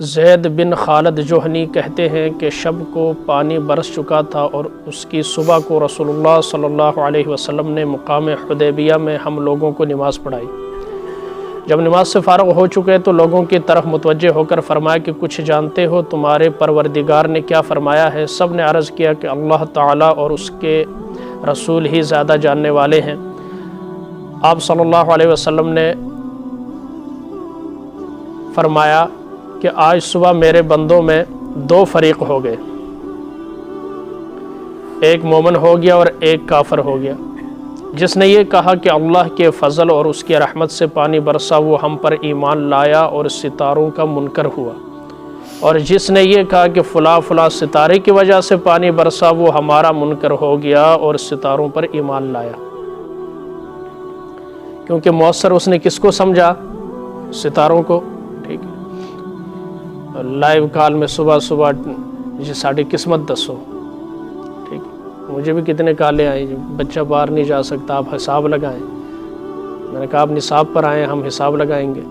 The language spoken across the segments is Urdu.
زید بن خالد جوہنی کہتے ہیں کہ شب کو پانی برس چکا تھا اور اس کی صبح کو رسول اللہ صلی اللہ علیہ وسلم نے مقام حدیبیہ میں ہم لوگوں کو نماز پڑھائی۔ جب نماز سے فارغ ہو چکے تو لوگوں کی طرف متوجہ ہو کر فرمایا کہ کچھ جانتے ہو تمہارے پروردگار نے کیا فرمایا ہے؟ سب نے عرض کیا کہ اللہ تعالیٰ اور اس کے رسول ہی زیادہ جاننے والے ہیں۔ آپ صلی اللہ علیہ وسلم نے فرمایا کہ آج صبح میرے بندوں میں دو فریق ہو گئے، ایک مومن ہو گیا اور ایک کافر ہو گیا۔ جس نے یہ کہا کہ اللہ کے فضل اور اس کی رحمت سے پانی برسا وہ ہم پر ایمان لایا اور ستاروں کا منکر ہوا، اور جس نے یہ کہا کہ فلاں فلاں ستارے کی وجہ سے پانی برسا وہ ہمارا منکر ہو گیا اور ستاروں پر ایمان لایا۔ کیونکہ مؤثر اس نے کس کو سمجھا؟ ستاروں کو۔ ٹھیک ہے، لائیو کال میں صبح صبح جی ساڑھی قسمت دسو، ٹھیک ہے، مجھے بھی کتنے کالیں آئیں جی بچہ باہر نہیں جا سکتا، آپ حساب لگائیں۔ میں نے کہا آپ نصاب پر آئیں، ہم حساب لگائیں گے۔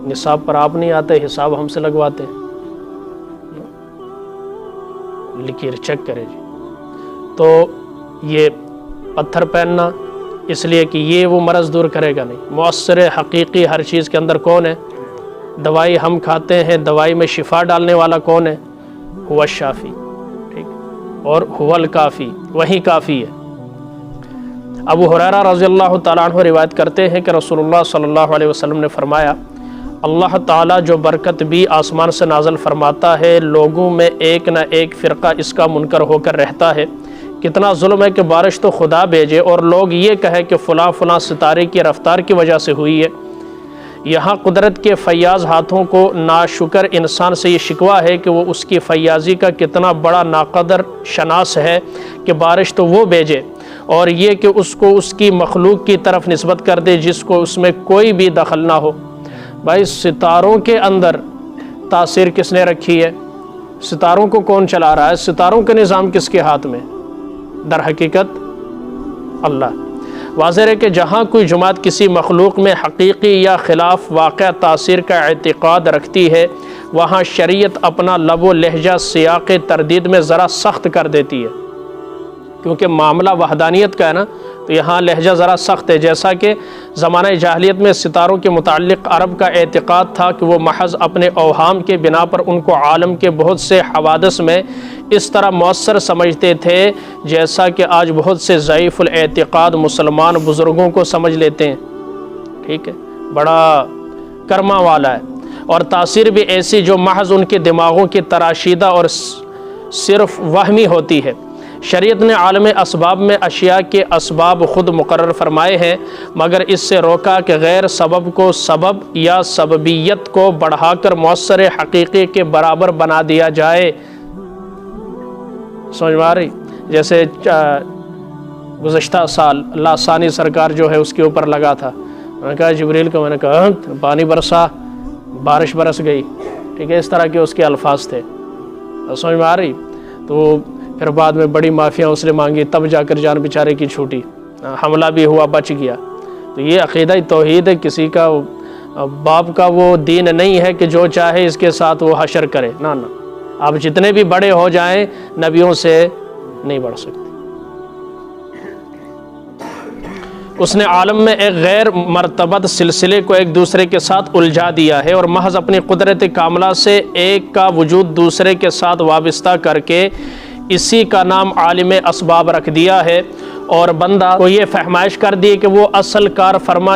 نصاب پر آپ نہیں آتے، حساب ہم سے لگواتے ہیں۔ لکیر چیک کرے جی۔ تو یہ پتھر پہننا اس لیے کہ یہ وہ مرض دور کرے گا نہیں۔ مؤثر حقیقی ہر چیز کے اندر کون ہے؟ دوائی ہم کھاتے ہیں، دوائی میں شفا ڈالنے والا کون ہے؟ هو الشافی، ٹھیک، اور هو الکافی، وہی کافی ہے۔ ابو ہریرہ رضی اللہ تعالیٰ عنہ روایت کرتے ہیں کہ رسول اللہ صلی اللہ علیہ وسلم نے فرمایا اللہ تعالیٰ جو برکت بھی آسمان سے نازل فرماتا ہے لوگوں میں ایک نہ ایک فرقہ اس کا منکر ہو کر رہتا ہے۔ کتنا ظلم ہے کہ بارش تو خدا بھیجے اور لوگ یہ کہے کہ فلاں فلاں ستارے کی رفتار کی وجہ سے ہوئی ہے۔ یہاں قدرت کے فیاض ہاتھوں کو ناشکر انسان سے یہ شکوہ ہے کہ وہ اس کی فیاضی کا کتنا بڑا ناقدر شناس ہے کہ بارش تو وہ بھیجے اور یہ کہ اس کو اس کی مخلوق کی طرف نسبت کر دے جس کو اس میں کوئی بھی دخل نہ ہو۔ بھائی ستاروں کے اندر تاثیر کس نے رکھی ہے؟ ستاروں کو کون چلا رہا ہے؟ ستاروں کا نظام کس کے ہاتھ میں؟ در حقیقت اللہ۔ واضح ہے کہ جہاں کوئی جماعت کسی مخلوق میں حقیقی یا خلاف واقع تاثیر کا اعتقاد رکھتی ہے وہاں شریعت اپنا لب و لہجہ سیاق تردید میں ذرا سخت کر دیتی ہے، کیونکہ معاملہ وحدانیت کا ہے نا، تو یہاں لہجہ ذرا سخت ہے۔ جیسا کہ زمانہ جاہلیت میں ستاروں کے متعلق عرب کا اعتقاد تھا کہ وہ محض اپنے اوہام کے بنا پر ان کو عالم کے بہت سے حوادث میں اس طرح مؤثر سمجھتے تھے جیسا کہ آج بہت سے ضعیف الاعتقاد مسلمان بزرگوں کو سمجھ لیتے ہیں۔ ٹھیک ہے، بڑا کرما والا ہے، اور تاثیر بھی ایسی جو محض ان کے دماغوں کی تراشیدہ اور صرف وہمی ہوتی ہے۔ شریعت نے عالم اسباب میں اشیاء کے اسباب خود مقرر فرمائے ہیں مگر اس سے روکا کہ غیر سبب کو سبب یا سببیت کو بڑھا کر مؤثر حقیقی کے برابر بنا دیا جائے۔ سمجھ میں آ رہی؟ جیسے گزشتہ سال اللہ ثانی سرکار جو ہے اس کے اوپر لگا تھا، میں نے کہا جبریل کو، میں نے کہا پانی برسا، بارش برس گئی، ٹھیک ہے، اس طرح کے اس کے الفاظ تھے۔ سمجھ میں آ رہی؟ تو پھر بعد میں بڑی معافیاں اس نے مانگی، تب جا کر جان بیچارے کی چھوٹی، حملہ بھی ہوا، بچ گیا۔ تو یہ عقیدہ توحید ہے، کسی کا باپ کا وہ دین نہیں ہے کہ جو چاہے اس کے ساتھ وہ حشر کرے، نہ نہ، آپ جتنے بھی بڑے ہو جائیں نبیوں سے نہیں بڑھ سکتے۔ اس نے عالم میں ایک غیر مرتبط سلسلے کو ایک دوسرے کے ساتھ الجھا دیا ہے اور محض اپنی قدرت کاملہ سے ایک کا وجود دوسرے کے ساتھ وابستہ کر کے اسی کا نام عالم اسباب رکھ دیا ہے، اور بندہ کو یہ فہمائش کر دی کہ وہ اصل کار فرما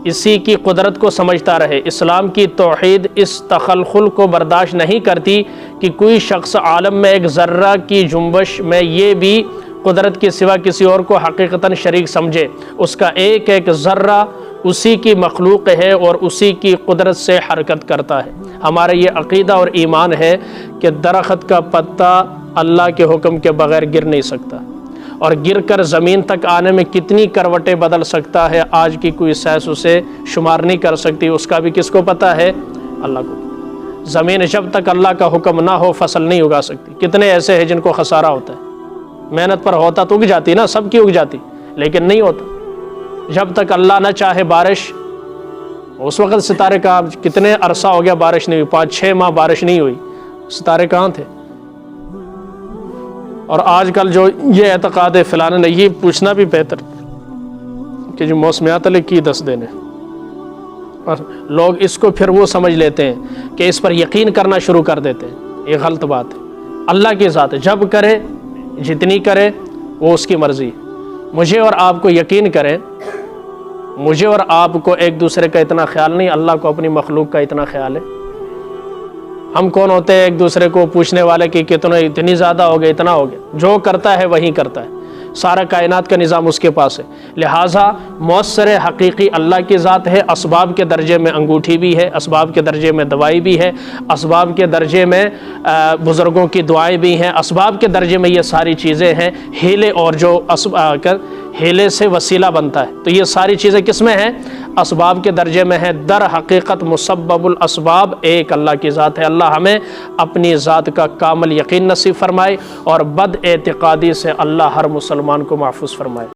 اسی کی قدرت کو سمجھتا رہے۔ اسلام کی توحید اس تخلخل کو برداشت نہیں کرتی کہ کوئی شخص عالم میں ایک ذرہ کی جنبش میں یہ بھی قدرت کے سوا کسی اور کو حقیقتاً شریک سمجھے۔ اس کا ایک ایک ذرہ اسی کی مخلوق ہے اور اسی کی قدرت سے حرکت کرتا ہے۔ ہمارا یہ عقیدہ اور ایمان ہے کہ درخت کا پتا اللہ کے حکم کے بغیر گر نہیں سکتا، اور گر کر زمین تک آنے میں کتنی کروٹیں بدل سکتا ہے آج کی کوئی سائنس اسے شمار نہیں کر سکتی۔ اس کا بھی کس کو پتہ ہے؟ اللہ کو۔ زمین جب تک اللہ کا حکم نہ ہو فصل نہیں اگا سکتی۔ کتنے ایسے ہیں جن کو خسارہ ہوتا ہے، محنت پر ہوتا تو اگ جاتی نا، سب کی اگ جاتی، لیکن نہیں ہوتا۔ جب تک اللہ نہ چاہے بارش اس وقت ستارے کہاں، کتنے عرصہ ہو گیا بارش نہیں ہوئی، 5-6 ماہ بارش نہیں ہوئی، ستارے کہاں تھے؟ اور آج کل جو یہ اعتقاد ہے فلانے نے، یہ پوچھنا بھی بہتر کہ جو موسمیات علیہ کی دس دینے، اور لوگ اس کو پھر وہ سمجھ لیتے ہیں کہ اس پر یقین کرنا شروع کر دیتے ہیں۔ یہ غلط بات ہے۔ اللہ کی ذات ہے، جب کرے جتنی کرے وہ اس کی مرضی۔ مجھے اور آپ کو یقین کریں، مجھے اور آپ کو ایک دوسرے کا اتنا خیال نہیں، اللہ کو اپنی مخلوق کا اتنا خیال ہے۔ ہم کون ہوتے ہیں ایک دوسرے کو پوچھنے والے کہ کتنے، اتنی زیادہ ہو گیا، اتنا ہو گیا؟ جو کرتا ہے وہی کرتا ہے، سارا کائنات کا نظام اس کے پاس ہے۔ لہٰذا مؤثر حقیقی اللہ کی ذات ہے۔ اسباب کے درجے میں انگوٹھی بھی ہے، اسباب کے درجے میں دوائی بھی ہے، اسباب کے درجے میں بزرگوں کی دعائیں بھی ہیں، اسباب کے درجے میں یہ ساری چیزیں ہیں۔ ہیلے اور جو ہیلے سے وسیلہ بنتا ہے، تو یہ ساری چیزیں کس میں ہیں؟ اسباب کے درجے میں ہیں۔ در حقیقت مسبب الاسباب ایک اللہ کی ذات ہے۔ اللہ ہمیں اپنی ذات کا کامل یقین نصیب فرمائے اور بد اعتقادی سے اللہ ہر مسلمان کو محفوظ فرمائے۔